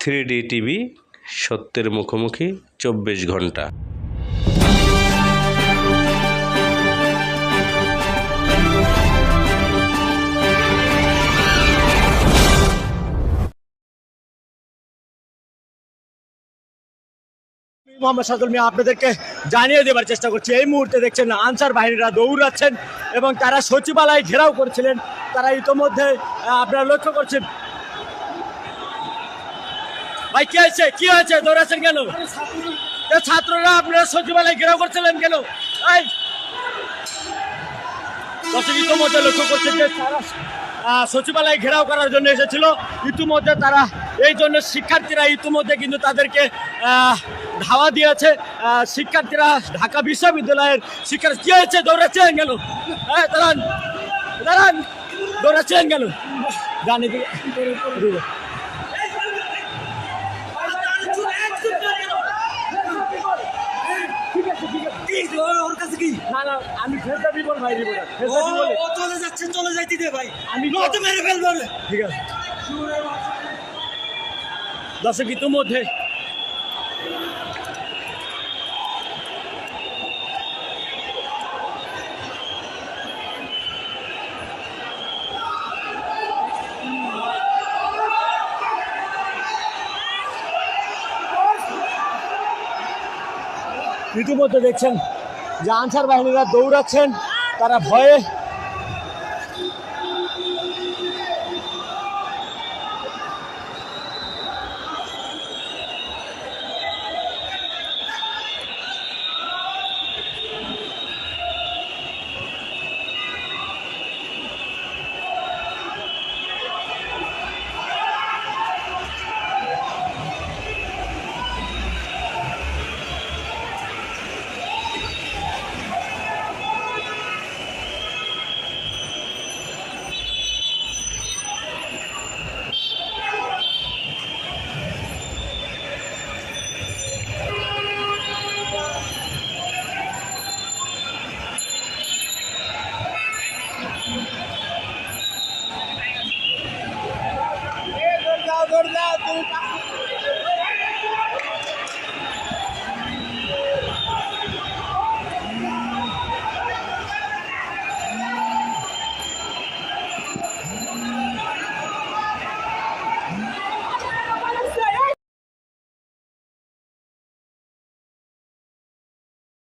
3D TV, সত্যের মুখোমুখি 24 ঘন্টা। মোহাম্মদ সাজুল মিয়া আপনাদেরকে জানিয়ে দেবার চেষ্টা করছি, এই মুহূর্তে দেখছেন আনসার বাহিনীরা দৌড়াচ্ছেন এবং তারা সচিবালয় ঘেরাও করেছিলেন। তারা ইতোমধ্যে আপনারা লক্ষ্য করছেন। ভাই কি হয়েছে, কি হয়েছে, দৌড়াচ্ছেন কেন? ছাত্ররা আপনারা সচিবালয় ঘেরাও করছিলেন কেন? ইতোমধ্যে লক্ষ্য করছেন যে তারা সচিবালয় ঘেরাও করার জন্য এসেছিল। ইতিমধ্যে তারা এই জন্য শিক্ষার্থীরা ইতিমধ্যে কিন্তু তাদেরকে ধাওয়া দিয়েছে। শিক্ষার্থীরা ঢাকা বিশ্ববিদ্যালয়ের শিক্ষার্থী কি হয়েছে, দৌড়াচ্ছেন কেন? হ্যাঁ দাঁড়ান দাঁড়ান, দৌড়াচ্ছেন কেন? জানি আমি চলে যাইতে দে ভাই, আমি মেরে ফেলবো। ঠিক আছে দর্শক, ইতিমধ্যে দেখছেন যে আনসার বাহিনীরা দৌড়াচ্ছেন। তারা ভয়ে